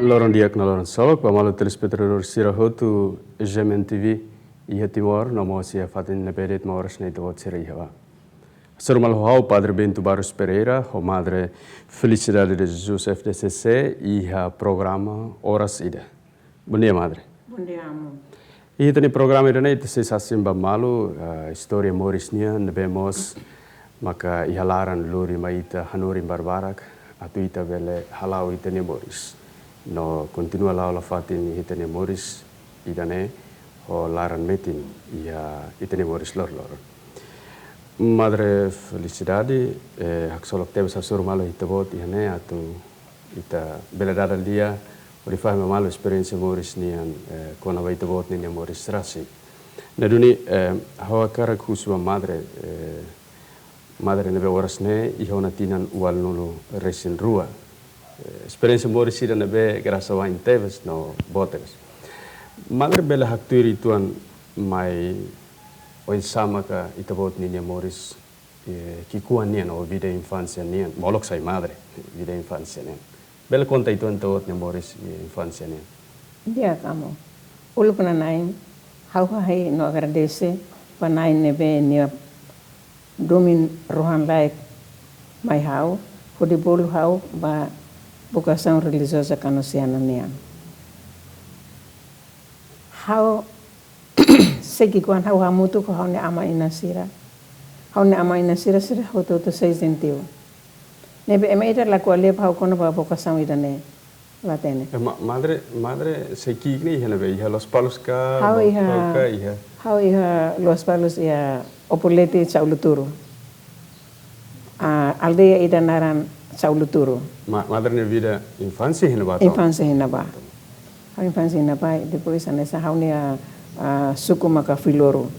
Lorong dia kenal orang solok, pamalu telespectador sirahotu GMNTV ia timor namo sia fatin nepedet maoras na itu sira ihawa. Serumal hau Padre Bento Barros Pereira, ho Madre Felicidade de Jesus FDCC iha programa Oras ida. Bom dia, Madre. Bom dia, amo. Iha tani programa ida na itu se sasimba malu história morisnia nebemos maka iha laran luri maita hanurim barbarak atu ita vele halau ita ne moris. No continua la fatin hitane moris idane ho laran metin ia itane moris lor. Madre Felicidade hak solok tebe sa sur malo hitabot ihane atu ita beladada dia orifah malo experiência moris nian kona vai hitabot ni moris rasi. Na duni hawa kara kuswa madre nebe oras ne ihona tinan ual nulu resin rua. Experiência moris ida nebe grasa wain teves no boteves. Madre bela hak tuiri tuan mai oin sama ka itabot ni moris kikuan nian o vida infancia nian molok sai madre vida infancia nian. Bela conta ituan tabot ni moris infancia nian. Dia kamu. Ulu pananain hau hai no agradece panain nebe ni domin rohan laik mai hau hodi bolu hau ba vocação religiosa canosiana nian. Hau segi kuan hau Hamutuk hau ne ama inasira. Hau ne ama inasira sira hau to 6 gentil. Nebe emeita la kualep hau kono ba vocação idane latene. Madre segi ni iha nebe iha Los Palos ka hau iha Los Palos ia opuleti Chauluturu. Aldea idanaran Chauluturu. Madre ne vida infância hinaba. Infância hinaba. Hau infância hinaba depois anessa hau ne suku maka filoro.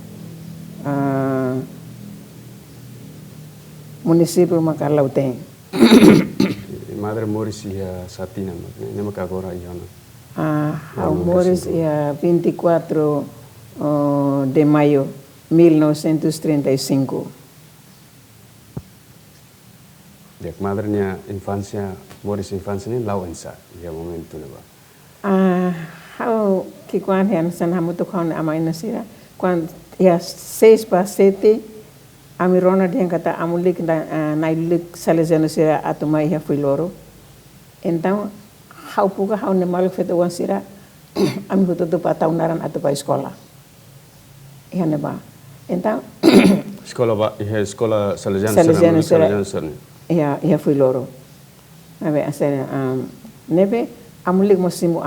Município maka Lauteng. Madre moris ia satina ne maka agora iana. Hau moris ia 24 de maio 1935. Dek madre nia infancia moris infancia ni lauensa ia momento ne ba. Hau kikuan han san Hamutuk hau ne ama inasira kuan ia 6 pa 7 amirona dia kata amulik nailik salesiano sira atu mai ia filoro. Então hau puka hau ne maluk fetu wan sira ami hutu pa taunaran atu pa sekolah. Ia ne ba. Então sekolah salesiano sira. Ia filoro. Nabe asera nebe amulik mo simu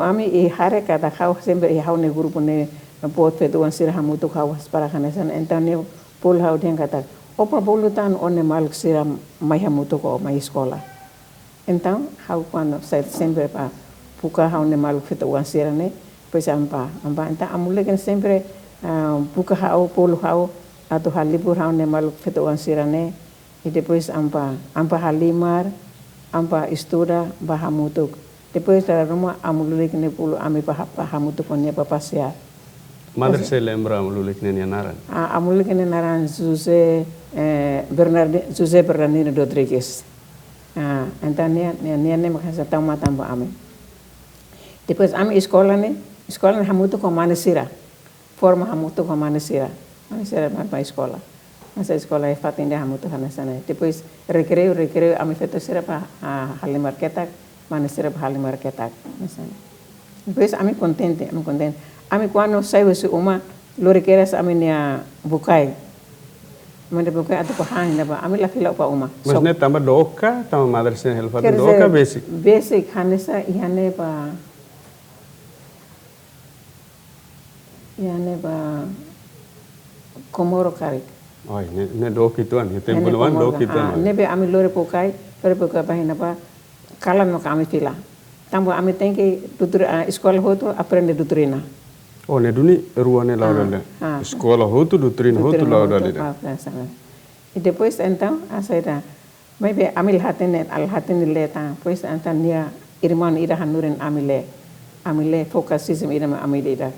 ami i hare kata hau sempre i hau ne grupo ne pot fetu wan sira Hamutuk hau para kanesan então ne pul hau dia kata opa bolutan one maluk sira mai Hamutuk o mai sekolah. Então hau quando sai sempre pa puka hau ne maluk fetu wan sira ne pois ampa então amulik sempre puka hau pul hau atau halibur hau ne maluk fetu wan sira ne. E depois ampa halimar, ampa estuda ba Hamutuk. Depois da rumah amululik ne pulu ami pa Hamutuk ne pa passear. Madre se lembra amululik ne naran? Amululik ne naran José Bernardino Rodrigues. Então ne makasa tau matamba ami. Depois ami sekolah ne Hamutuk ko manesira. Forma Hamutuk ko manesira. Manesira pa sekolah. Masa sekolah fatin dia Hamutuk sana. Depois recreo ami feto sira pa halimar ketak, mana sira pa halimar ketak. Depois ami contente. Ami quando saiu se uma loriqueiras ami nia bukai. Manda bukai atau pahan ba ami la fila pa uma. Mas ne tamba doka, tamba madre sen helfa doka basic. Basic hanesa ihane pa komoro karik. Oh, ne doki tuan, ya tempo luan doki tuan. Nebe ami lore pokai bahina pa kalan no kami fila. Tambo ami tenki tutur sekolah hotu aprende tuturina. Oh, ne duni ruane laudale. Sekolah hotu tuturina hotu laudale. E depois então asaida maybe amil hatene leta, pois então nia irmão ira hanuren amile focusism ira amile dia.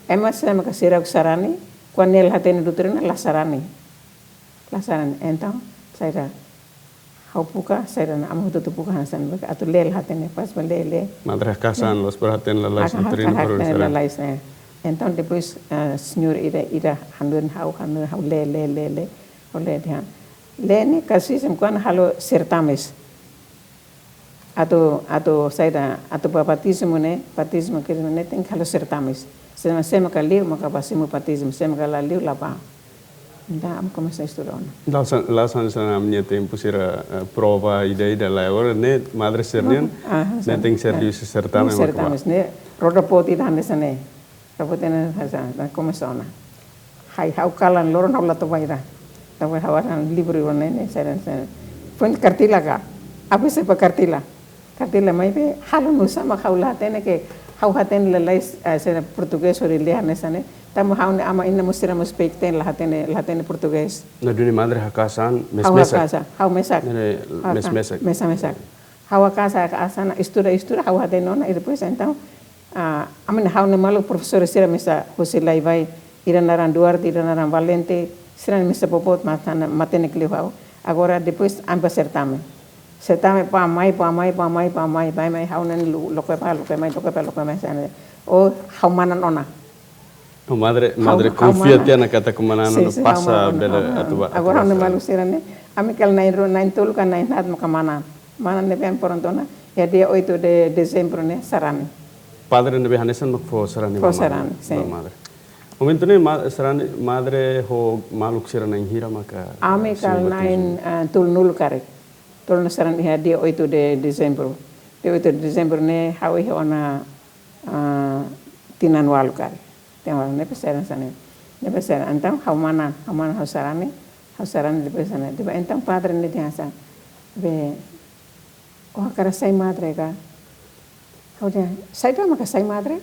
Emas sama kasira sarani Quando ele tem doutrina, la sarani. Então, saya hau puka saya dan amu tu puka hasan bek atu lel hatene pas lele Madre casan los perhatian la lais nutrino por el então depois senhor ira handun hau lele oleh dia lene kasih semkuan halo certames atau saya atau batismo que ne tem halo certames sema kaliu maka pasimu batismo sema kaliu lapa. Da am começar a estudar. Lá sana minha tempo sira prova ideia lá agora né madre sernian né tem serviço certamen certames né roda poti dan desane rapoti ne hasa começar na hai hau kalan loron hau lato baira tahu hawaran libro ne saya pun kartila ka apa se pa kartila mai be halo nusa ma haula tene ke hau haten lelais saya português ori lihat nesane tamu hau ne ama inna musira muspekten lahatene português na duni madre hakasan hau mesak mesak hau casa asana estuda hau haten nona e depois então amen hau ne malu professor sira mesa José Laivai iranaran Duarte iranaran Valente sira mesa popot matene clio agora depois amba certame pa mai hau ne lokoi sana o hau manan ona. Madre confia tiana kata kumanana no pasa bela atua. Agora ne malu sirane ami kal nain tul kan nain hat makamana. Mana ne bem porontona ya dia 8 de dezembro ne sarane. Padre ne behanesan mak fo sarane. Fo sarane, madre. Momento ne sarane madre ho maluk sirana hira maka. Ami kal nain tul nul kare. Tul sarane ya dia 8 de dezembro. Dia 8 de dezembro ne hawi ona tinan walu kare. Tengok ne pesaran sana, ne pesaran. Antang hau mana hau sarane di pesana. Tiba entang padre ne dia sa, be, oh kara sai madre ka, hau dia, sai tu maka sai madre?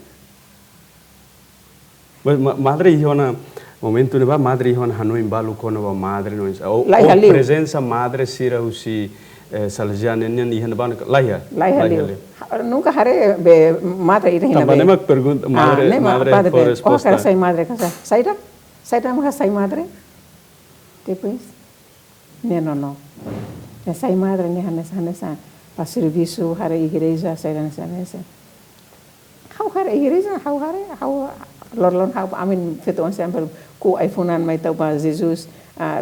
Madre ihona momento ne ba madre ihona hanoi balu kono ba madre no is. O presença madre sira usi Salesian nian ihan ba laiha. Nunca haré be madre ira hina be. Tambah nemak pergunta madre por resposta. Oh, kara sai madre kasa. Saida maka sai madre. Depois, no. Ya sai madre ne hanesa pa serviço hara igreja saida nessa. Hau hara igreja, hau lorlon hau amin feto on sempre ku iPhone mai tau pa Jesus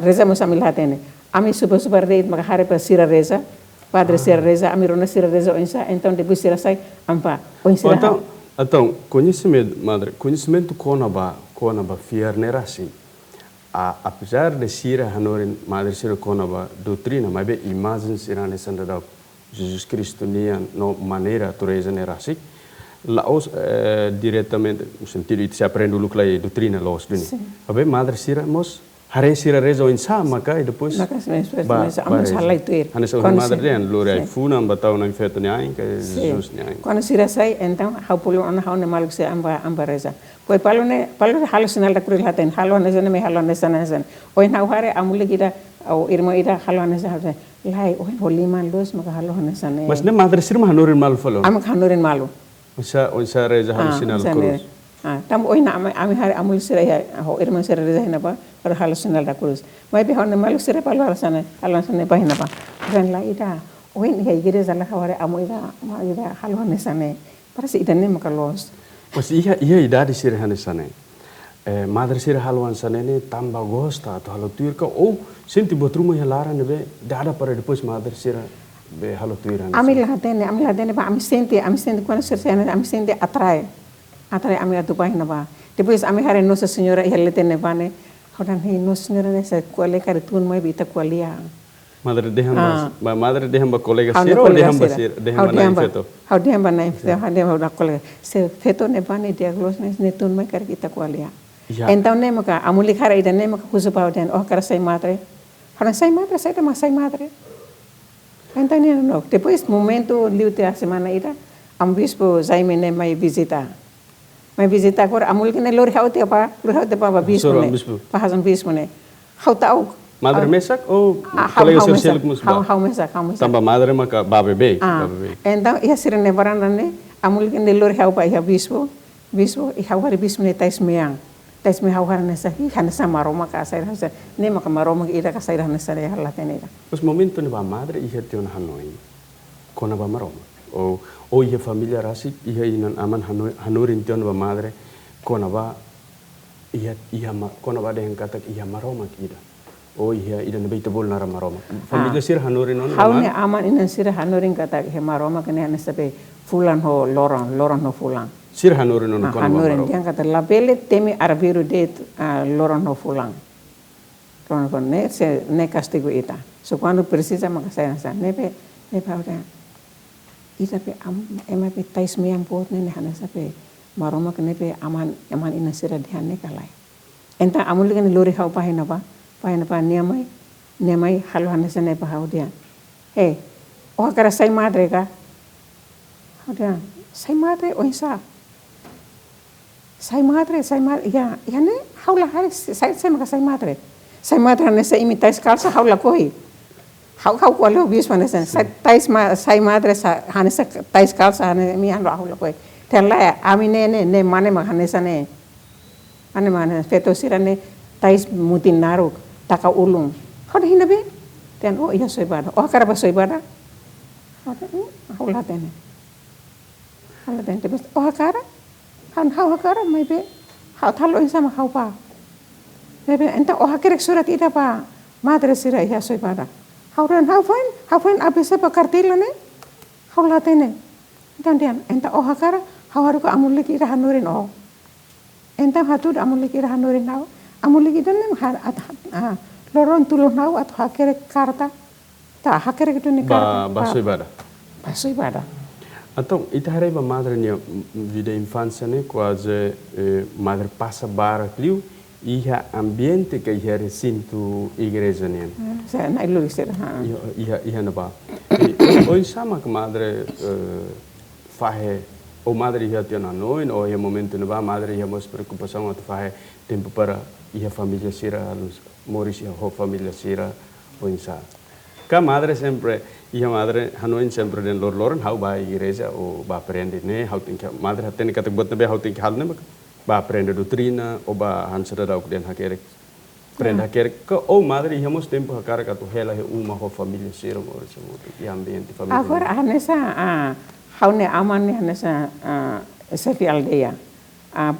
reza mo samil hatene. Ami super reit maka hara pa sira reza. Padre sira reza, ami rona sira reza onsa, então depois sira sai ampa onsa. Então, conhecimento kona ba fiar nerasi. Apesar de sira hanorin madre sira kona ba doutrina, mas be imagem sira nesanda da Jesus Cristo nia no maneira tureza nerasi. Laos diretamente, no sentido de se aprende o lucro aí doutrina laos duni. Mas madre sira mos Hare sira rezo insa maka e depois amos halai tuir. Hanes o madre den lore funa batau na feto nyai que Jesus nyai. Quando sira sai então hau pulo ona hau ne maluk se amba reza. Pois palo halo sinal da cruz laten halo ne me halo nesen. Oin hau hare amule gida au irmo ida halo nesen hau lai oin holiman los maka halo nesen. Mas ne madre sira hanorin malu falo. Am hanorin malu. Oisa reza halo sinal cruz. Tam oin ami hare amul sira ya ho irmo sira reza hina ba para halo sinal da cruz. Mai be hau ne malu sira palo halo sana pa hina ba. Ren la ida oin ya igreja la haware amu ida halo nesen. Parece ida ne maka los. Mas ia idade sira hanesane. Madre sira haluan sanene tamba gosta atau halo tuirka ou senti botruma ya lara nebe dada para depois madre sira be halo tuiran. Ami latene ba ami senti quando sirene ami senti atrai ami atu pa hina ba. Depois ami hare Nossa Senhora ia letene bane. Hodan hi Nossa Senhora nessa kuale kare tun mai bita kualia. Madre dehamba colega sira ou dehamba na feto? Hau dehamba na colega. Se feto ne bane diaglos ne tun mai kare kita kualia. Então ne maka amuli kare ida ne maka kusu pau den oh kara sai madre. Hodan sai madre. Então ne no. Depois momento liute a semana ida am bispo Jaime ne mai visita. Mai visita agora amuli ne lor hau te pa bispo ne. Pa hasan bispo ne. Hau tau Madre mesak ou colega social que musba? Hau mesak. Tamba madre maka babebe. Então ia ser ne varanda ne amul ne lor hau pa ia bispo i hau hari bispo ne tais meang. tais me hau nessa hi hanessa maroma ka saira hanessa ne maka maroma ida ka saira hanessa ya hala tenera os momento ne ba madre ihe tion Hanoi kona ba maroma o ihe familia rasi ihe inan aman Hanorin tion ba madre kona ba kona ba dehen kata iya maroma ida o iya ida ne beita bol nara maroma familia sir Hanorin on haune aman inan sir Hanorin kata he maroma kene hanessa be fulan ho loran ho fulan sir Hanorin on kona ba Hanorin dia kata la bele temi arbiru det loran ho fulan con ne castigo ita so quando precisa maka saya nebe ora ita pe ema pe tais me ampot ne hanessa pe maroma kene pe aman ina sira dihan ne kalai enta amul kan lori hau pahina pa niamai halu hanessa ne pa hau dia he o kara sai madre ka dia sai madre o insa sai madre ya ne haula hari sai maka sai madre nessa imitais calça haula koi hau ko lo bis manessa sai madre hanessa tais calça ne mi ando haula koi tela ami ne mane ma hanessa ne ane feto sirane tais mutin naru taka ulung hau hina be ten oh iya soibada oh kara ba soibada haula tene terus oh kara hau kara mai be hau thalo sama hau pa bebe enta oh kerek surat ida pa madre sira iya soibada hau fain abise pa kartila ne haula tene dan enta oh kara hau haru ka amul ki ira hanurin oh enta hatud amul ki ira hanurin nau amul ki dan loron tulung nau atau hakere karta ta hakere gitu ni karta baso ibada então itahare ba madre nia vida infância ne quase madre passa bara cliu iha ambiente que iha recinto igreja ne sa na ilu ser iha na ba oi sama que madre fahe o madre iha tiana noin o iha momento ne ba madre iha mos preocupação at fahe tempo para iha família sira luz moris iha ho família sira o insa ka madre sempre iha madre hanoin sempre den loren hau ba igreja o ba aprende ne hau tinka madre hatene kata buat ne hau tinka hal ne ba aprende doutrina o ba hansera da den hakere prenda hakere ko o madre iha mos tempo hakara ka to hela he uma ho família sira moris iha ambiente família agora hanessa hau ne aman ne hanessa sefi aldeia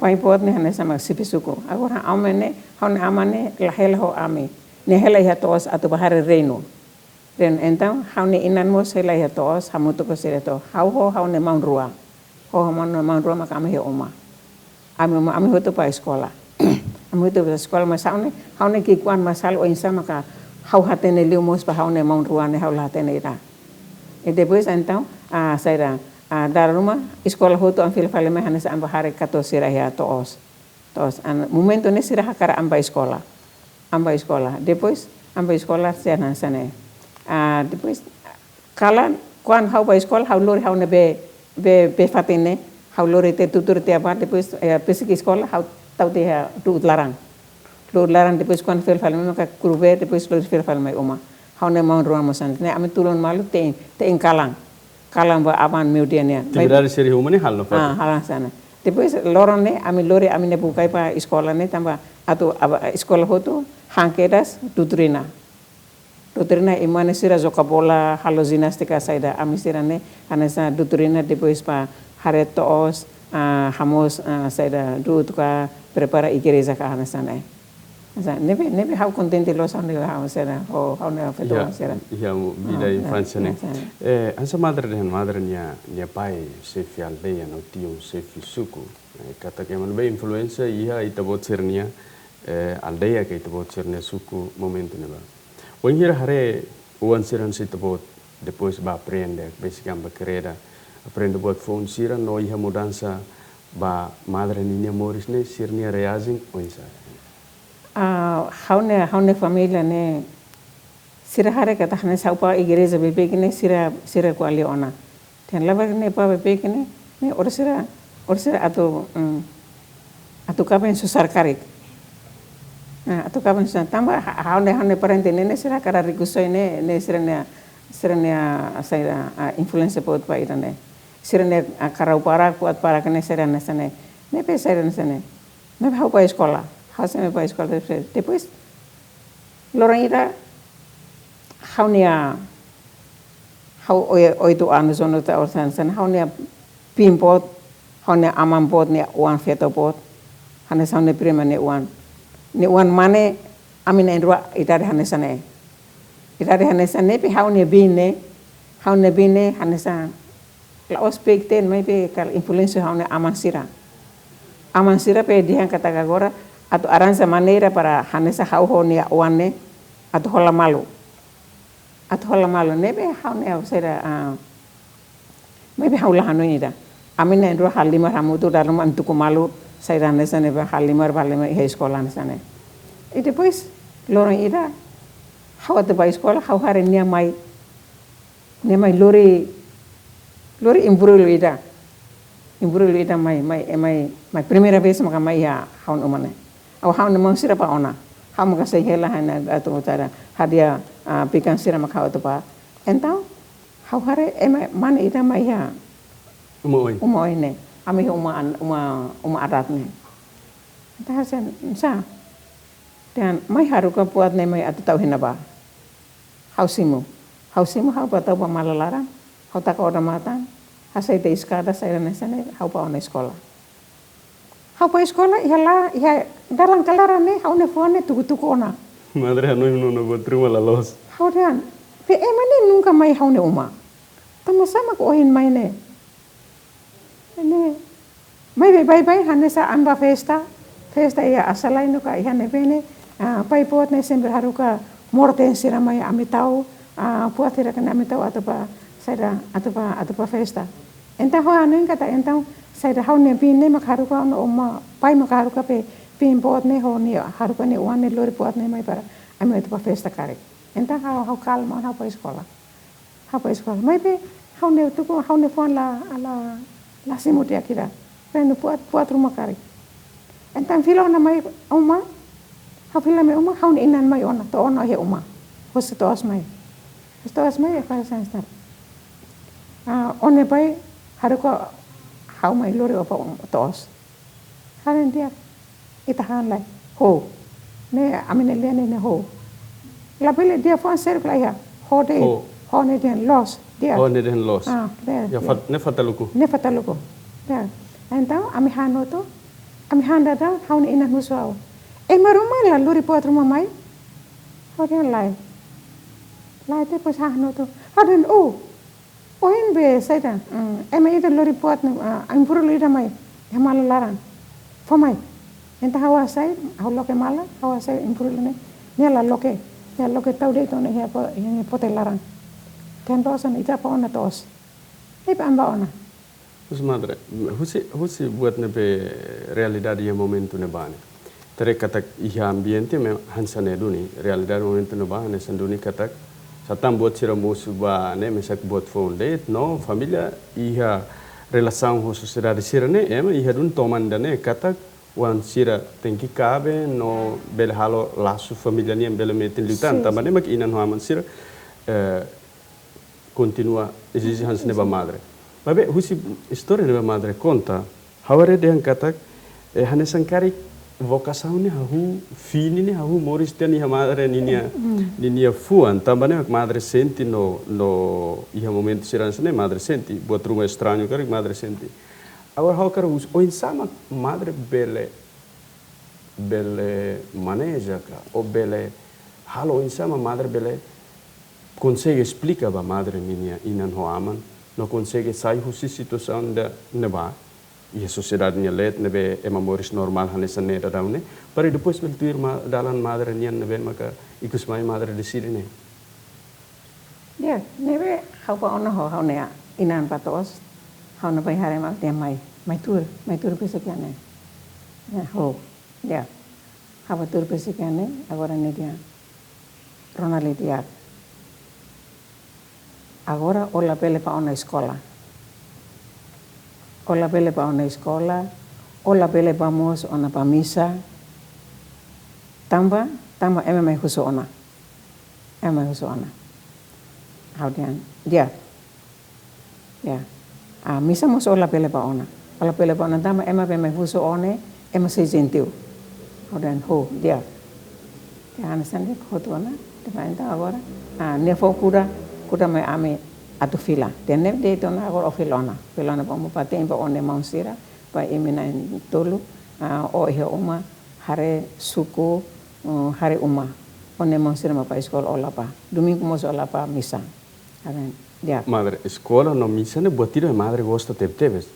pai pot ne hanessa mak sipisuko agora amene hau ne amane la hela ho ame ne hela iha tos atu bahare reino dan então hau ne inan mo hela iha tos Hamutuk sira to hau ne maun rua maka ame he oma ame hoto pa escola ame hoto pa escola mas hau ne ki kwan masal o insa maka hau hatene liu mos pa hau ne maun rua ne hau la hatene ira e depois então saira dar rumah escola hoto am fil fale me hanessa amba hare kato sira ya tos momento ne sira hakara amba escola depois amba escola sana sane depois kala kwan hau ba escola hau lori hau ne be fatine hau lori te tutur te apa depois pesik escola hau tau te tu larang depois kwan fil fale me ka kurve depois lori fil fale me uma hau ne mau ruang mosan ne ame tulon malu te kalang ba aman meudiania verdade seri humane hal no fa halang sana depois loron ne ame lori ame ne bukai pa escola ne tamba atu escola hoto hankedas doutrina imane sira joka bola halo ginastika saida ame sira ne hanesa doutrina depois pa haretos hamos saida dutka prepara igreja ka hanesa ne nebe hau contente los hau hau sera hau ne feto sera ya vida infância ne ansa madre nia pai se fi aldeia no tio se fi suku kata que man be influência ia itabot sernia aldeia que itabot sernia suku momento ne ba ongira hare uan siran sitabot depois ba aprende basicamente querida aprende buat phone siran no ia mudança ba madre nia moris ne sirnia reaging o insa hau ne família ne sira hare kata hane saupa igreja bebe kene sira ko ali ona ten lava ne pa bebe kene ne ora sira atu kapen susar karik atu kapen susar tamba hau ne parente ne sira kara rikusoi ne sira ne saira influence pot pa irane sira ne kara upara kuat para kene sira ne sane ne pe sira ne sane ne hau pa escola me pa escola depois lorong ira haunia hau 8 anos ono ta orsan san haunia pimpot haunia amampot ne uan fetopot hane saune prima ne uan mane amina indua itare hane sane pe haunia bine hane sa la ospekten mai pe kal influencer haunia amansira pe dia kata agora atau arranza maneira para hanesa hau honia uane atau hola malu nebe haunia sera maybe haula hanoida amina indua halimar hamutuk dalam antuku malu saya nesa nebe halimar balema ihe sekolah nesane e depois lorong ida hau ate ba sekolah hau hare nia mai lori imbrulu ida mai primeira vez maka mai ya haun umane au haun nemang sira pa ona hau maka sei hela hana atu utara hadia pikan sira maka hau pa então hau hare mana ida mai ya uma ne ami uma adat ne entah sen sa dan mai haruka buat ne mai atu tau hina ba hau simu hau pa tau pa malalarang hau taka oda matan hasai te iskada saya nesane hau pa ona sekolah ya dalang kalaran ne hau ne fuane tuku ona madre no botruma la los hau dan pe emane nunca mai hau ne uma tama sama ko ohin mai ne mai bye hane sa amba festa ya asalai no ka ihane bene pai pot ne sempre haruka morten sira mai amitau puatira kana amitau atau pa festa entah ho anu kata entah saya hau ne bine mak haruka no oma pai mak haruka pe pin pot ne ho ni haruka ne wan ne lori pot ne mai para ami atau pa festa kare entah hau kalma hau pa sekolah mai pe hau ne tuku hau ne fon la simut ya kira pen puat rumah kare entah filo na mai oma hau ne inan mai ona to ona he oma hos mai para sansta one pai haruka hau mai lori opa tos haren dia itahan lai ho ne amine lene ne ho la bele dia fon ser playa ho ne den los dia ya ne fataluku ya então ami handa da hau ne ina musau maruma la lori pot rumah mai ho den lai te pas hano to haden oin be saida ita lori pot impuru lida mai hamala laran fomai enta hawa sai hau loke mala hawa sai impuru ne la loke tau de to ne he pote laran ten dosan ita pa ona tos pa amba ona Pues madre, husi buat nebe realidade ya momento ne bane. Tere katak iha ambiente me hansane duni realidade momento ne bane sanduni katak satam buat sira musu bane mesak buat phone date no família iha relação com sociedade sira ne iha dun tomandane katak wan sira tenki cabe no bel halo laço família ni bel metin lutan tambane mak inan ho aman sira continua exige hansane ba madre. Babe, husi história da madre conta, haware dehan katak hane sankari vocação ni hahu fini ni hahu moris ni madre ninia fuan tambane madre senti no iha momento siransane madre senti buat rumah estranho kari madre senti. Agora hau kara o insama madre bele maneja ka o bele halo insama madre bele consegue explicar ba madre ninia inan ho aman não consegue sair dessa situação da neba e a sociedade nia let nebe moris normal hanesa neda daune para depois beltuir dalan madre nia nebe maka ikus mai madre decide ne dia nebe hau pa ona hau nea inan patos hau na pai hare ma te mai tur pesekiane ho dia hau tur pesekiane agora ne dia ronali dia agora ola pele pa ona escola. Ola pele pa ona escola, ola pele vamos ona pa misa. Tamba mai huso ona. How dia. Misa mos ola pele pa ona. Ola pele pa ona tamba mai huso one, se gentil. dan ho dia understand dia ho tuana dia enta agora ne fo kuda mai ame atu fila dia ne de tona agora filona pa mo paten pa one mausira pa emina tolu o he uma hare suku hare uma one mausira ma pa sekolah ola pa domingo mo ola pa misa dia madre escola no misa ne botiro madre gosta tebes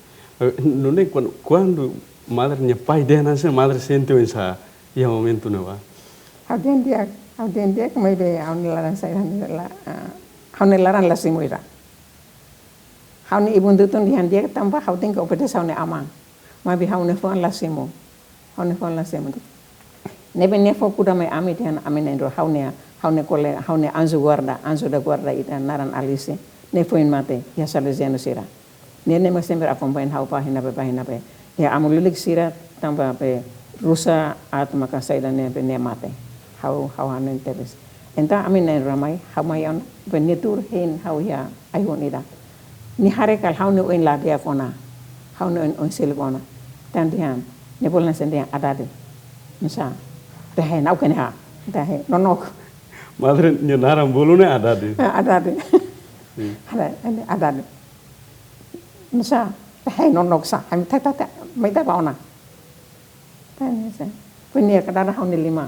não é quando madre minha pai deu nasce madre sentiu essa e momento não va Auden dia kemai be aun laran saya la haun laran la simuira haun ibu ndutun dihan dia tambah hauden ko pede saune amang ma bi haun fo la simu nebe ne fo kuda mai ami dihan amene ro haune kole haune anzu da guarda ita naran alisi ne fo in mate ya salesiano sira ne me sempre acompanha hau pa hina pe ya amulilik sira tambah pe rusa at maka saida ne pe ne mate hau hanen tebes enta amin ne ramai hau mai on pe netur hin hau ya ayun ida ni hare kal hau ne oin la dia kona hau ne on silbona tan dian ne bolan sende adade misa te he nau ken ha te he nonok madre nyonaram bolune adade adade misa te he nonok sa ham ta mai ta bauna tan se punya kadang hau ne lima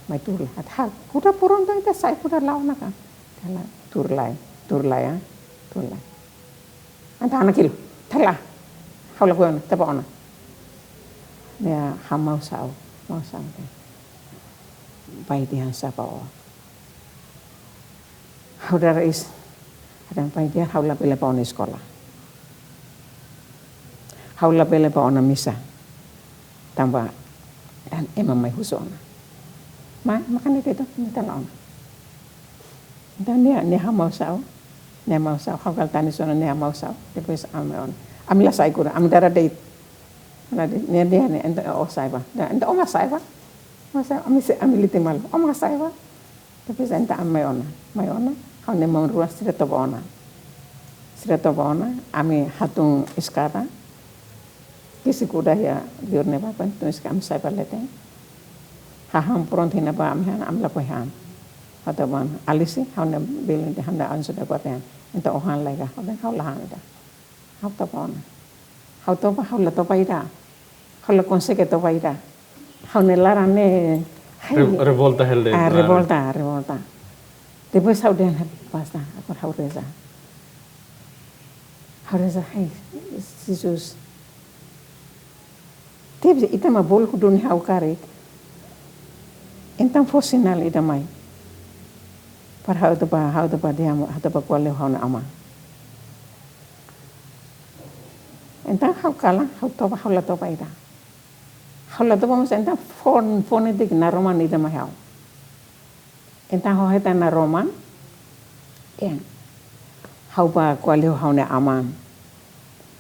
mai tur la kuda puron ta sai kuda launa kan tala tur lai anta anakil tala hau la kuan ta bauna ya hamau sao pai dia sapa hau dara is ada pai dia hau la pele pauna sekolah hau la pele pauna misa tambah dan emang mai husona makan itu minta lawan dan dia mau sao hau kal tani sona ne mau sao depois amila sai kura am dara date ne dia ne enta o sai ba enta o ma sai ba amilite mal o ma sai ba depois enta mai ona hau ne mau ruas sira to bona ami hatung iskara kisi kuda ya diurne ba pan tu iskam sai palete haham pronto hina ba am la ko han ataban alisi hauna bilin de handa ansu da paten enta ohan lega hau la handa hau to hau la to paida hau la consegue to paida hau ne larane revolta helde revolta depois hau den pasta akor hau reza hai Jesus teve ita ma bol kudun hau kare entam fosinal ida mai par hau to pa dia hau to pa kwale hau na ama entam hau kala hau la to pa ida hau la to pa mas entam phone dik na roman ida mai hau entam hau heta na roman hau pa kwale hau na ama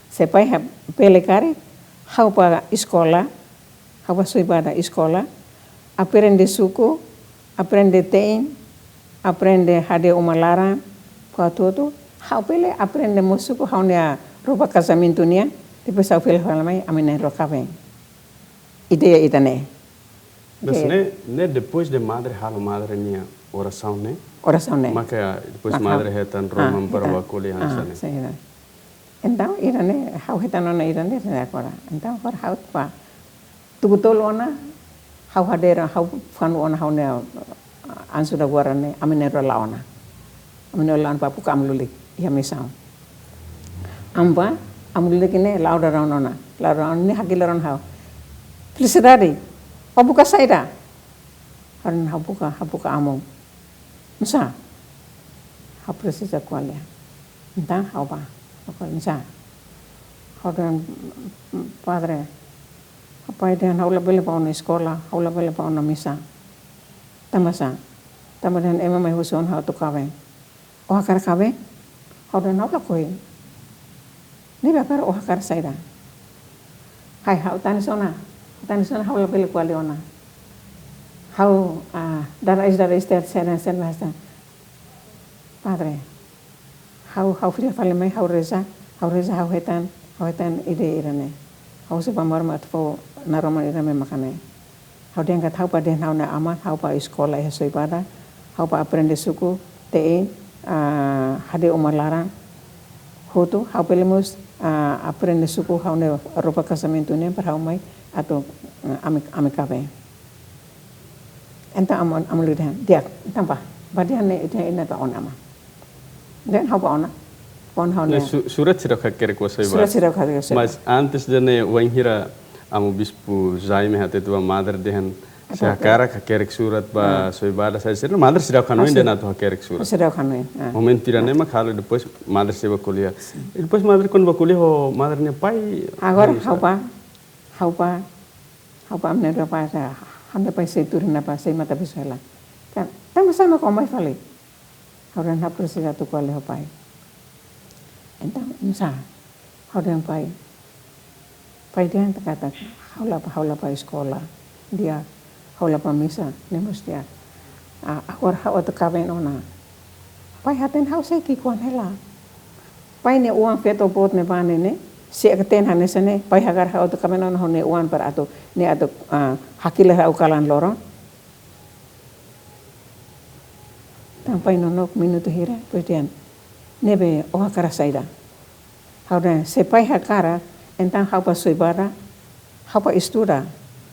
sepai pele kare hau pa escola hau pa sui pada escola aprende suku aprende tein aprende hade umalara pa todo hau pele aprende musuku hau ne ropa casamento nia depois hau pele hau mai amene rokaven ideia itane mas ne depois de madre nia oração ne maka depois madre hetan roman para wakuli hansane então irane hau hetanona irane agora então agora hau pa tugutolona hau hadera hau fanu ona hau ne ansu da guarane amene laona pa puka amluli ya misau amba amluli kine lauda raunona ni hakilaron hau felicidade pabuka saida haran hau buka among masa hau precisa kualia então hau ba misa hau dan padre apa dia hau la bele pa ona sekolah hau la bele pa ona misa tamadan ema mai huson hau to kawe o hakar kawe hau dan hau la koi ni bakar o hakar saida hai hau tani sona hau la bele kwa leona hau dara is ter sen padre hau fria fale mai hau reza hau hetan ide irane hau se pamar mat fo na roman irame makane hau dia kat hau pa den hau na ama hau pa sekolah ya soibada hau pa aprende suku te hade umalarang hotu hau pelemus aprende suku hau ne ropa casamento ne per hau mai atau ame kabe enta amul dia tampa badian ne ina ta on ama dan hau pa ona pon hau ne surat sira kakere ko soibada surat sira kakere mas antes de ne wanghira amu bispu Jaime hate tua madre dehen sekarang kakerek surat ba soibada saya sira madre sira kanoin dan atau kakerek surat sira kanoin momen tira nema kalau depois madre se kuliah depois madre kon ba kuliah ho madre ne pai agora hau pa amne pa sa hamne pa se turina pa se mata bisela kan tama sama ko mai fale hau dan hapur sira tu kuliah ho pai entah insa hau dan pai dia kata haula pa sekolah dia haula pa misa nemos dia agora hau tu kaben ona pai haten hau se ki kwan hela pai ne uang feto bot ne bane ne se akten hanesa ne pai hagar hau tu kaben ona ne uang per atau ne atau hakila hau kalan loro tampai nonok minuto hira pedian nebe o hakara saida hau dan se pai hakara então hau pa soibada hau pa estuda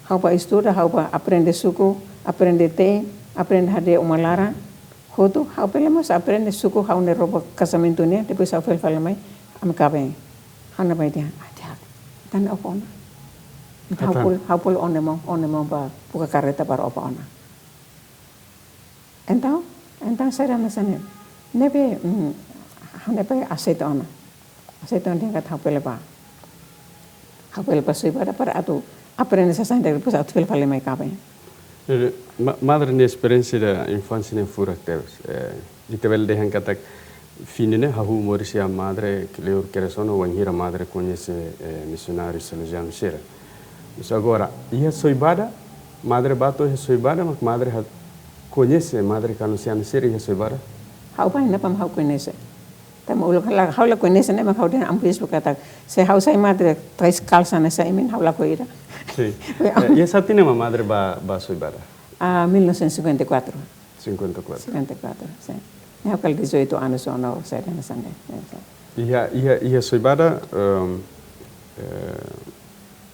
hau pa aprende suku aprende te aprende hade umalara hotu hau pelemos aprende suku hau ne roba casamento ne depois hau fel fala mai am kabe hana bai dia ada dan apa ona hau pul one mo ba buka kareta para apa ona então saya na sane nebe hana bai aceita ona dia kat hau peleba Apel pasoi para atu aprende essa saída depois atu fel fale mai kabe. Madre ne experiência da infância ne fura teus. Ditevel dehan katak finine hahu morisia madre que leur queresono wanhira madre conhece missionário salesiano sera. Isso agora ia soibada madre bato ia soibada mas madre conhece madre canusiana sera ia soibada. Hau pai na pam hau conhece. Tama ulo hau la conhece ne mas hau den am Facebook kata se hau sai madre trais calça nessa imin hau la coira. Sim. E essa tinha uma madre ba soibada. 1954. 54, sim. Eu cal 18 anos ou não, sei nessa né. Ia soibada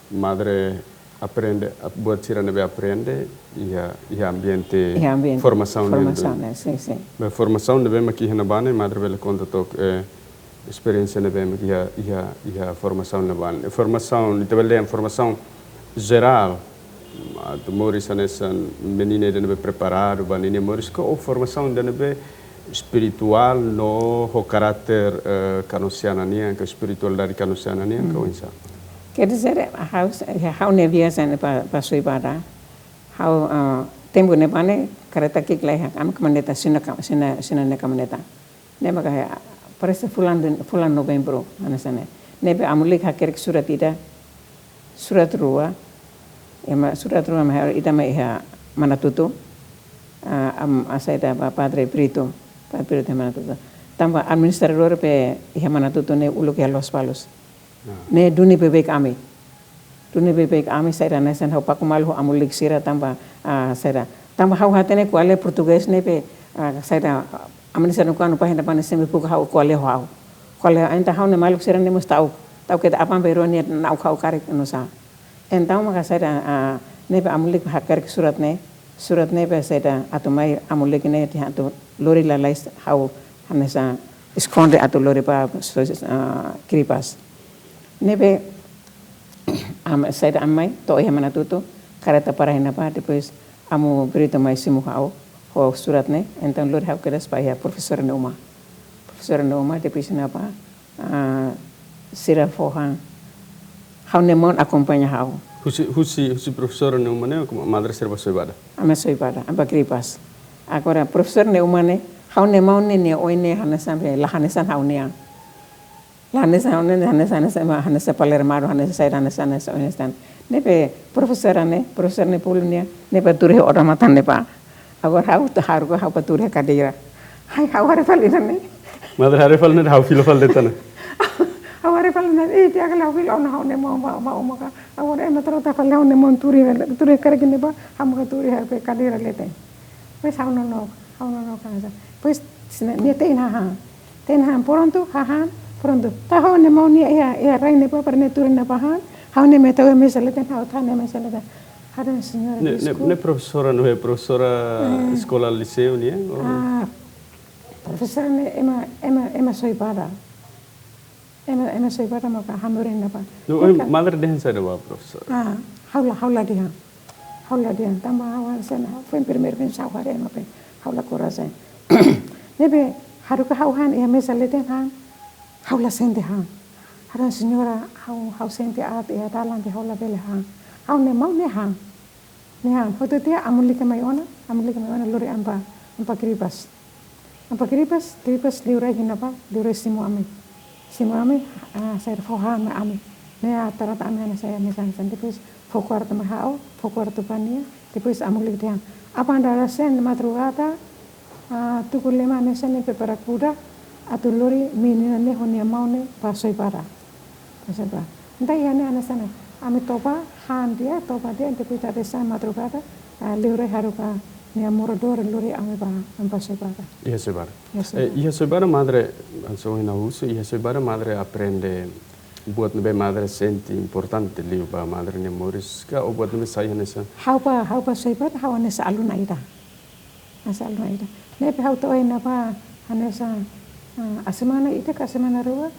madre aprende buat tira nebe aprende ia ambiente formação né, sim. Mas formação nebe maki hena bane madre vele conta tok experiência nebe maki ia formação na bane formação literalmente formação geral a morisa nessa menina de nebe preparado banine morisco ou formação de nebe spiritual no o caráter canosiana nia que spiritual dari canosiana nia que insa. Quer dizer, hau ne viajan pa soibada, hau tempo ne bane kareta kiklai am kamaneta sina ne kamaneta. Ne maka parece fulan novembro anasane. Ne be amulik hakerek surat ida surat rua mahar ida mai ha manatutu am asaida padre Brito manatutu. Tamba administrador pe iha manatutu ne uluk ya Los Palos. Ne duni bebek ami saya nasan hau pakumal ho amulik sira tamba hau hatene kuale português ne pe saya amanisa no kanu pahinda pane semi puka hau kuale enta hau ne maluk sira ne mus tau kita apa bero ne nau kau karek no sa entau maka saya ne pe amulik hakarek surat ne pe saya atumai amulik ne ti hatu lori la lais hau hanesa esconde atu lori pa kripas nebe saya amai to ia manatuto kareta para hinapa depois amu berita mai simu hau ho surat ne então lor hau kedas pa ia professor Neuma depois napa sira fohan hau nemon acompanha hau husi professor Neuma ne madre serba soibada amba kripas agora professor Neuma ne hau nemon ne oine hanasan la hanasan hau ne Hanesa Palermo, Hanesa Onestan. Nepe professor ne pulunia, nepe turhe orang matan nepa. Agora hau tahargo hau paturhe kadeira. Hai hau harefal ne. Madre harefal ne hau filofal detana. Agora falando, dia que lá o filho não ne mau ka. Agora ema trata falar ne mon turi cara que ne ba, hamuka turi ha pe cadeira lete. Pois hau no casa. Pois ne tem ha pronto pronto. Ta hau ne mau ni ia rai ne pa per ne turi ne pa hau ne me tau me selete hau ta ne me selete. Ada senhora ne professora não é professora escola liceu né? Professora ne ema soipada. Ema soipada maka hamurin na pa. No, madre dehen sa dawa professora. Haula dia. Tamba hawan sana. Foi primeiro pensar hare ema pe. Haula coragem. Nebe haruka hauhan ia mesa leten han. Haula sente han. Haran senhora hau sente at ia dalan de haula bele han. Hau ne mau ne han. Ne han. Hoto dia amulika mai ona lori ampa kiribas. Ampa kiribas liurai hinapa, liurai simu ami, saya fohan ami. Ne atarata ami saya misan depois fokuarto mahau, fokuarto pania, depois amulik dia. Apa anda sen madrugada, tukulema nesen prepara kuda, atu lori menina ne honia maune pasoi para. Entah ya ne anasana. Ami topa dia depois ada sen madrugada, liurai haruka. Ni amorador lori ame ba pasoi para. Iya sebara madre anso ina uso iya sebara madre aprende buat nebe madre senti importante liu ba madre ne moris ka o buat nebe saya nesa. Hau pa sebara hau nesa aluna ida. Nebe hau to ina ba anesa asemana ita ka semana rua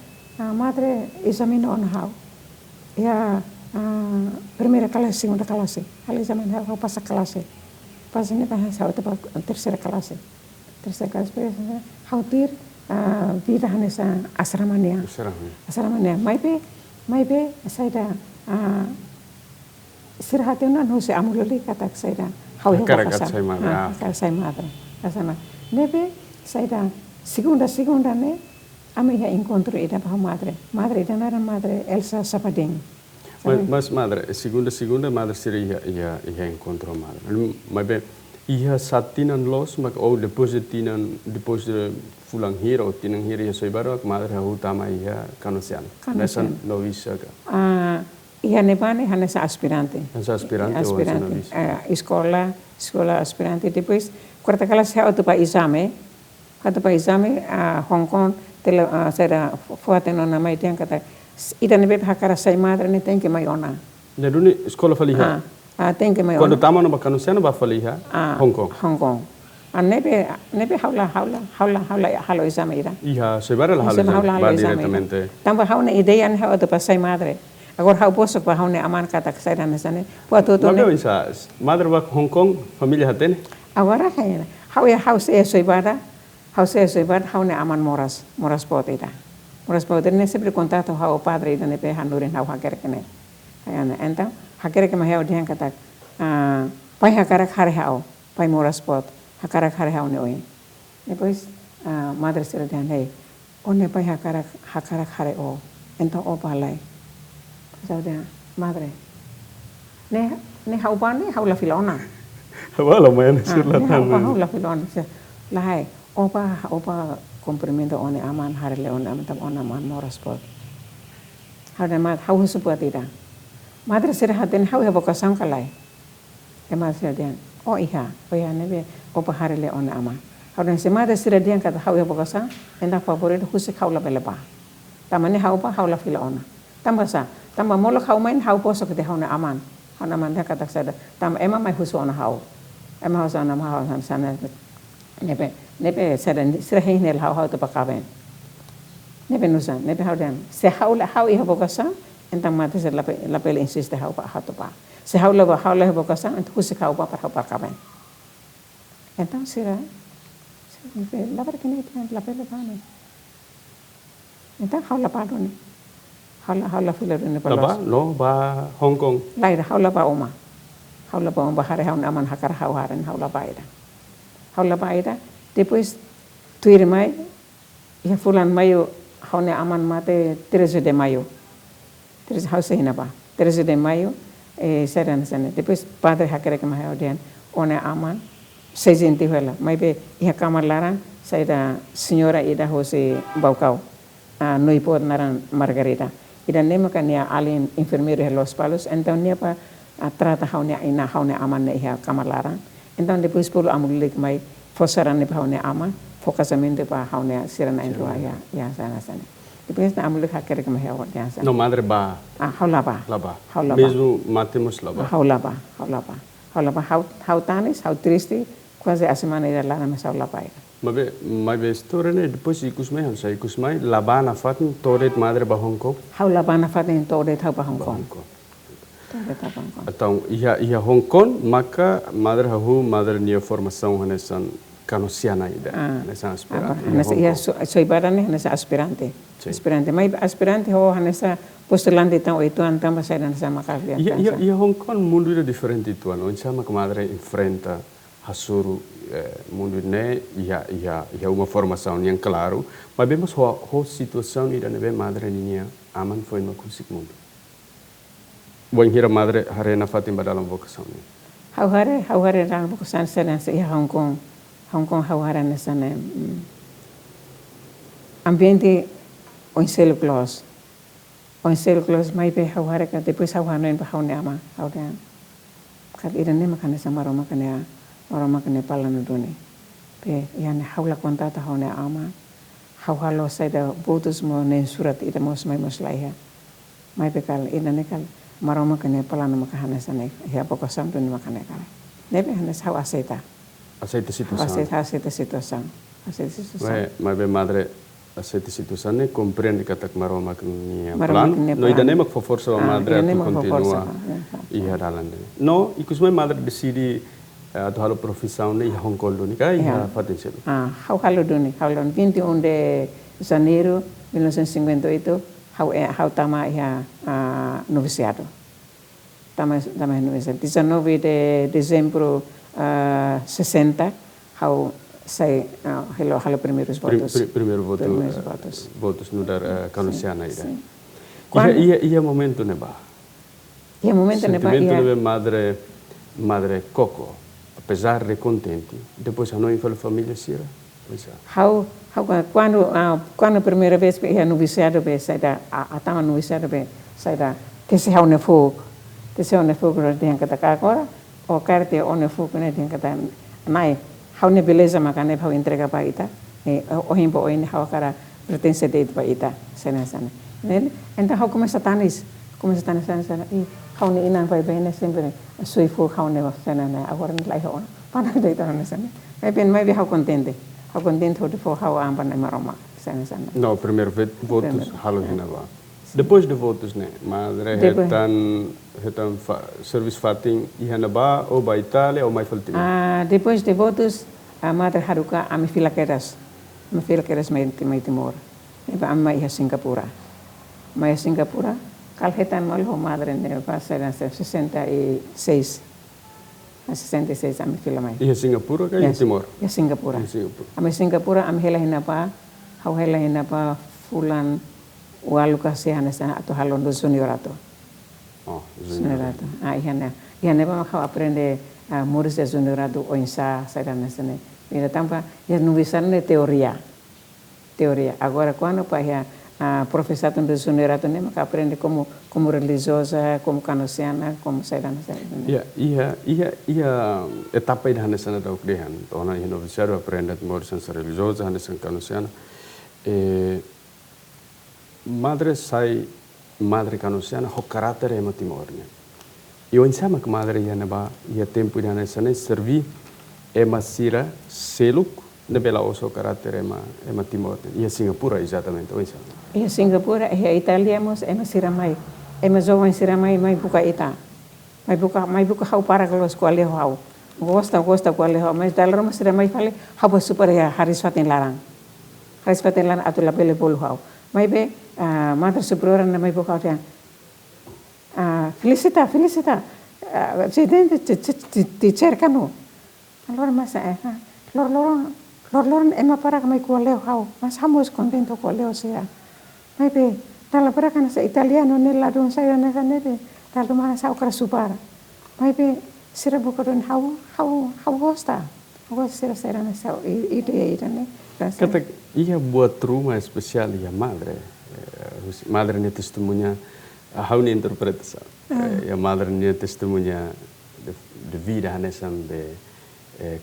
madre examina on hau. Ya primeira classe, segunda classe. Hal examina hau passa classe. Pasnya pas hau te terceira classe. Hautir vida hanesa asramania. Mai be saya sirhatena no se amuloli kata saya hau saya madre. Kasama. Nebe saya segunda ne ame ya encontro ida pa madre. Madre ida nara madre Elsa Sapadeng. Mas madre, segunda madre seria ia encontro madre. Mas bem, ia satinan los mak depois de fulang hira ou tinang hira ia soibaro madre utama ia kanosian. Mesan novice ka. Ia nebane hanesa aspirante. Aspirante. Escola aspirante depois quarta classe hau pa exame. Hong Kong saya fuaten ona mai tiang kata ida nebe hakara sai madre ne tem que mai ona. Ne duni escola faliha. Tem que mai ona. Quando tama no bakanusiano ba faliha Hong Kong. Nebe haula exame ida. Iha sebara la haula directamente. Tamba hauna ideia ne hau pa sai madre. Agora hau posso pa hauna aman kata sai dan nesane. Puatu to ne. Não isa madre ba Hong Kong família hatene. Agora hau se soibada. Hauna aman moras potita. Moras potita ne sempre contato hau padre ida ne pe hanurin hau hakere kene. Ayana então hakere ke mahau dian kata pai hakarak hare hau pai moras pot hakarak hare hau ne oi. Depois madre sira dian hei one pai hakarak hare o então o palai. Sau dia madre ne hau bani hau la filona. Wala mayan sila hau la filona. Lahai opa cumprimento one aman harele one aman moras pot. Hau sebuah tidak. Madre sira haten hau vocação kalai. Madre sira dian iha nebe opa harele one aman. Hau dan se madre sira dian kata hau vocação enda favorito husik hau la beleba. Tamane hau pa hau la fila ona. Tamba molo hau main hau poso kete hau na aman. Hau na manda kata sada. Tamba ema mai husu ona hau. Ema hau sana nebe sira hinel hau to pakaben. Nebe nusa nebe hau dan se hau iha vocação então mate se la pele insiste hau pa hatu pa. Se hau la vocação então husik hau pa hau pakaben. Então sira la berkene la pele pane. Então hau la padone. Hau la fila ne pa. Laba no ba Hong Kong. Laida hau la pa oma. Hau la pa oma hare hau aman hakar hau haren hau la baida. Hau la baida depois tuir mai ia fulan maio hau ne aman mate 13 de maio. 13 hau se hinapa. 13 de maio seran sana. Depois padre hakere ke mahau dian one aman 6 vela. Mai be ia kamar larang saya da senhora ida hose baucau. no ipot naran Margarita. Ida nema kan ya alien enfermeiro de Los Palos, então nia pa trata haunia ina haunia aman na iha kamalarang. Então depois polo amulik mai fosaran ne pa haunia ama, focasamento pa haunia sirana enrua ya sana. Depois na amulik hakere kama ya ya sana. No madre ba. Haulaba. Laba. Haulaba. Mesmo matemos laba. Haulaba. Hau tanis, hau triste, quase a semana ida lá na mesa haulaba. Mas história né depois ikus mai laba na fatin toret madre ba Hong Kong. Haulaba na fatin toret hau ba Hong Kong. Então ia Hong Kong maka madre madre nia formação hanesan kanosiana ida nessa aspirante. Nessa ia soy barane nessa aspirante. Aspirante, mas aspirante ho nessa postulante tão oito anos também sai nessa macavia. Ia Hong Kong mundo era diferente itu ano, sama que madre enfrenta hasuru mundo né ia uma formação yang claro, mas vemos ho situação ida nebe madre nia aman foi uma kusik mundo. Bom hira madre harena fatim dalam vocação. Hau hare dalam vocação nessa ia Hong Kong hau hare nessa né ambiente on selo close mai be hau hare ka depois hau hano en hau nema hau dan kad ida nema kan nessa maroma kan pala no doni pe yan hau la kontata hau ne ama hau halo sai da botus mo ne surat ida mos mai laiha mai be kal ida ne kal maroma kan pala no makahana sane ya poko sam doni makane kal nebe hanes hau aceita situação mas be madre aceita situação ne compreende kata maroma kan plano no ida nema for força madre tu continua ia dalan no ikus mai madre decidi atau halo profissão ne Hong Kong doni kai ia fatin selo hau halo doni 21 de janeiro 1958 hau tama ia noviciado tama noviciado 19 de dezembro 60 hau sai halo primeiros votos votos no dar kanosiana ida ia momento ne ba madre Coco apesar de contente depois a não foi família sira hau quando primeira vez que ia noviciado be sai da atama noviciado be sai da tese hau ne fogo de kata agora o carte one fogo ne de kata nai hau ne beleza makane hau entrega pa ita o himpo o ini hau kara pertence de pa ita sana então hau começa tanis sana hau ne inan vai bem sempre sui fogo hau ne sana agora ne lai hau pana de ita ne sana mai hau contente de for hau amba ne maroma sana no primeiro votos halo hinaba depois de votos né madre retan serviço fatin ihanaba ou ba Itália ou mai faltino depois de votos a madre haruka ami filaqueras mai Timor eba amma ia Singapura kalhetan malho madre ne passa 66 ami filamai ia Singapura ka Timor ia Singapura ami Singapura ami hela hinapa fulan walu kasihan sana atau halon do juniorato ihana ba kau aprende murid de juniorato oinsa saya nasane ira tampa ya nubisan ne teoria agora quando pa ya professado de juniorato ne maka aprende como religiosa como canosiana como saya nasane ia etapa ida nasana da ukdehan ona hino visaro aprende murid religiosa nasana canosiana madre canosiana ho caráter é matimorne e o insama que madre ia tempo ia nessa servi é masira seluk de bela osso caráter é matimorne ia Singapura exatamente o insama ia Singapura é Itália mas é masira mai mai buka ita mai buka hau para kalau sekolah hau gosta sekolah hau mas dalam masira mai fale hau super ya haris fatin larang atau labele bolu hau mai be madre superiora na mai buka dia felicita presidente te cercano allora masa lor ema para mai kualeo hau mas hamos contento kualeo sia mai be tala para kana sa italiano nella don sai na nete tala mana sa okra supara mai be sira buka don hau gosta sira na sa ide ne Ia buat rumah especial ia madre. Madre ni testemunha, how ni interpretação. A madre ni testemunha de vida hanesam be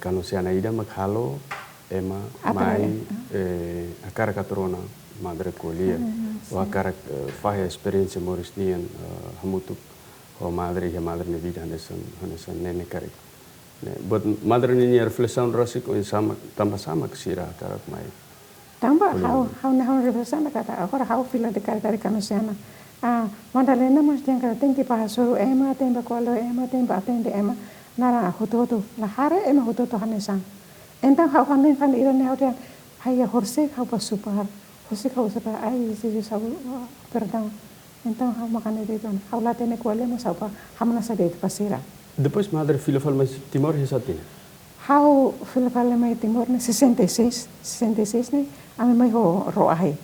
kanusiana ida makhalo ema mai akara katrona madre kolia o akara faz experiência moris nian Hamutuk o madre ni vida hanesam nene kare. But madre ni reflexão rasik o sama tambah sama kesira akara mai. Tambah how reflexão kata agora how fila de kare kanusiana. Madalena mas jangan tenti pahaso ema temba kualo ema temba atende ema nara hototo la hare ema hototo hanesan. Então how hanen kan ira ne hotel haya horse how pasupar horse how supar ai se sabu perdão. Então how makan itu how latene kualo mas apa hamna sadet pasira. Depois madre filho fala mas Timor resatina. How filho fala mai Timor ne 66 ne ame mai ho roahe.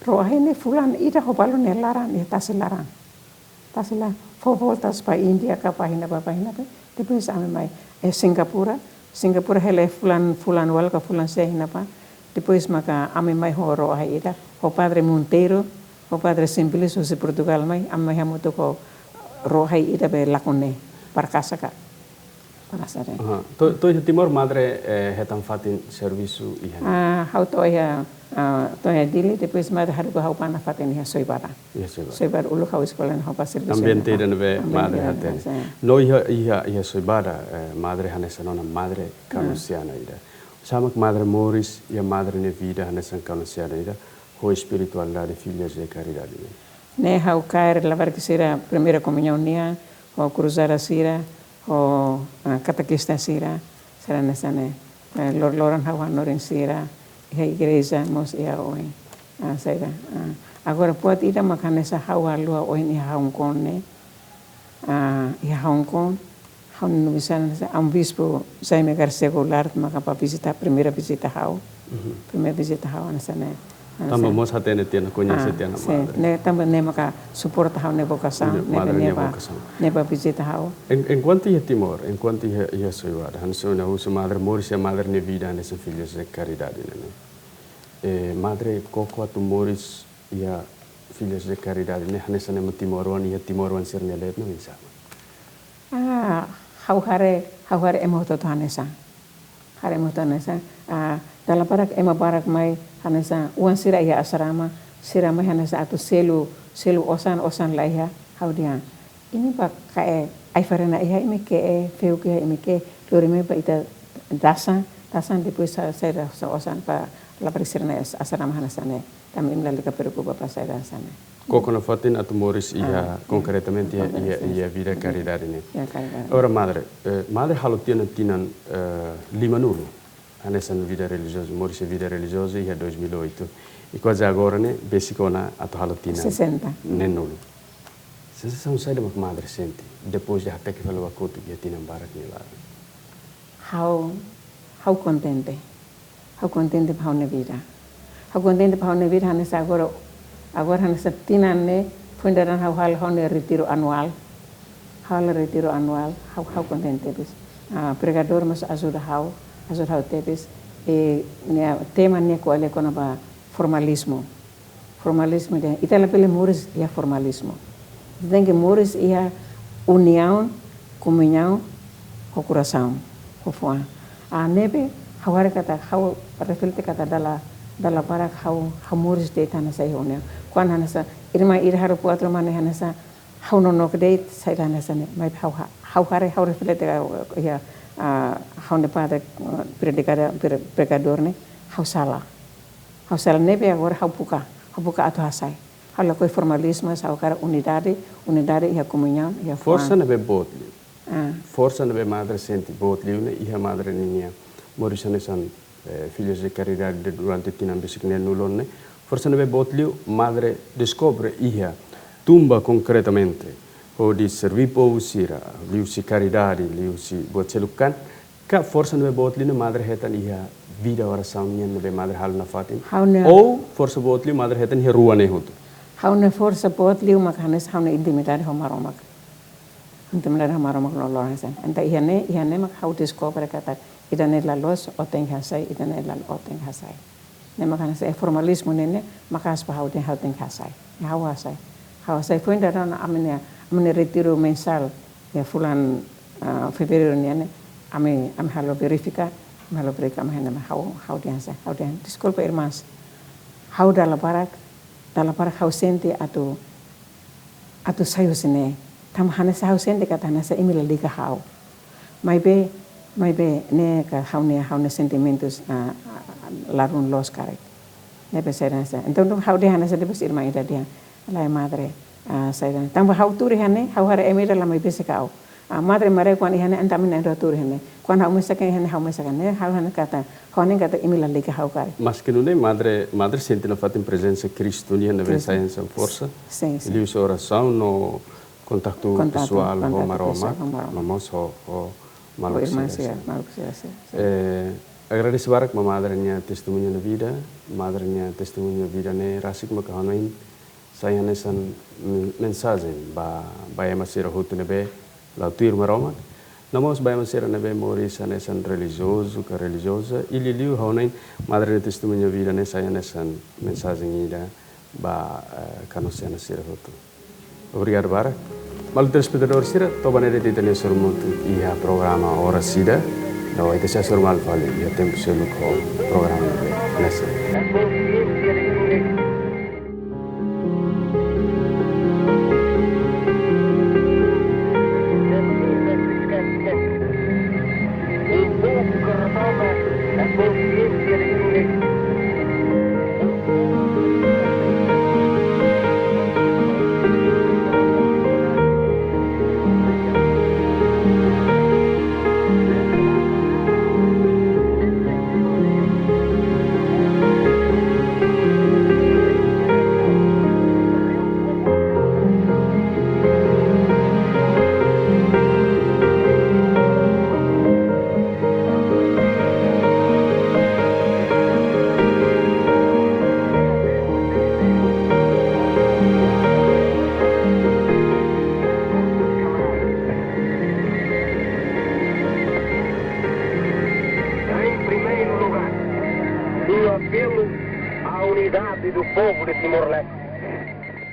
Roahe ne fulan ida ho balon ne laran ne tasilaran. Tasila 4 voltas pa India ka pahina pe. Depois ame mai Singapura hele fulan wal ka fulan sehina pa. Depois maka ame mai ho roahe ida ho padre Monteiro, ho padre Simplicio se Portugal mai ame Hamutuk ho roahe ida be lakone parkasa ka. Parasare. To Timor madre hetan fatin serviço ihan. How to ya dili depois madre haru ko pana fatin ya soibara. Soibara ulu hau sekolah hau pasir. Ambiente dan be madre haten. No ia soibara madre hanesa nona madre kanusiana ida. Sama madre Moris ia madre ne vida hanesa kanusiana ida. Ho espiritualidade filhas de caridade. Ne hau cair lavar que será primeira comunhão nia, ho cruzar a sira, ho catequista sira, será nessa né. Loran hau hanorin sira. A igreja mos ia oi saira agora pode ir a makanesa hawa lua oi ni Hong Kong ne Hong Kong hau no visana bispo Jaime Garcia Goulart maka pa visita primeira visita hau nessa ne tambah mos hatene tiana conhece tiana madre ne tambah ne maka suporta hau ne vocação ne pa visita hau enquanto ia Timor enquanto ia soiwada hansona uso madre Moris ia madre ne vida nessa filhos de caridade ne madre koko atu Moris ia filhos de caridade ne hanesa ne Timoruan sirne let no insama hau hare emo to hanesa hare mo to hanesa dalam parak ema barak mai hanesa uan sira ia asrama sira mai hanesa atu selu osan laiha hau dia ini pak kae ai farena ia ime ke feu ke ime ke dorime pa ita dasan depois saira osan pa la presirna asrama hanesa ne tam imla lika preocupa pa saira sana koko na fatin atu Moris ia concretamente ia vida caridade ne ora madre halu tinan 5 nulo hanesa vida religiosa Moris vida religiosa ia 2008 e quase agora ne besicona atu halu tinan 60 ne nulo sensação sai da madre sente depois de até que falou a coto que tinan barak ni lá how contente pa na vida how contente pa na vida hanesa agora hanesa tinan ne fundaran how ne retiro anual how contente bis pregador mas ajuda how tepis e tema ne ko ale kona ba formalismo de itala pele Moris ia formalismo dengue Moris ia união comunhão o coração o foa nebe haware kata how reflete kata dala para how Moris de tana sai união quan hanasa irma haru puatro mane hanasa how no date sai hanasa ne mai how reflete ia how ne padre predicador ne how sala nebe agora how puka atu hasai how la coi formalismo how cara unidade ia comunhão ia força nebe botli força nebe madre senti botli une ia madre ninia Morisane san filhos de caridade durante tinan bisikne nulone força nebe botli madre descobre ia tumba concretamente o di servir povo sira liusi caridade liusi bocelukan ka força nebe botli ne madre hetan ia vida oração nebe madre hal na fatin ou força botli madre hetan ia ruane hutu how ne força botli uma hanes how ne intimidade homaromak no lo hasen enta ia ne mak how descobre kata idane la los o ten hasai idane la o ten hasai ne makana se formalismo nene makas pa hauten kasai hawasai foi ainda na amene retiro mensal ya fulan fevereiro nene ame halo verificar ame halo break ame hene hauten desculpa irmãs hau dala barak hau sente atu sayo sine tam hana sa hau sente kata hana sa imila liga hau mai be ne ka haune sentimentos larun los karek ne be sai nasa então hau de hana sa debes irmã ida dia la madre sai dan tam hau turi hane hau hara emira la mai be se kau madre mare kwan ihane antamin endo turi hane kwan hau mesa kan hau ne hau hana kata hone kata imila liga hau kare mas que não é madre sente na fatem presença Cristo nia na vez sai essa força sim ele usa oração no contato pessoal com maroma vamos o malu agradeço barak ma madre-nya testemunho na vida madre-nya testemunho na vida ne rasik ma kahanain saya nesan mensagem ba ema sira hutu nebe la tuir maroma namos ba ema sira nebe morisa nesan religioso ka religiosa ili liu hanain madre-nya testemunho na vida ne saya nesan mensagem ida ba kanosena sira hutu obrigado barak malu telespectador sira toba nede titane surmutu ia programa Oras sida no ite sia surmal vale ia tempo selu ko programa nessa apelo à unidade do povo de Timor-Leste.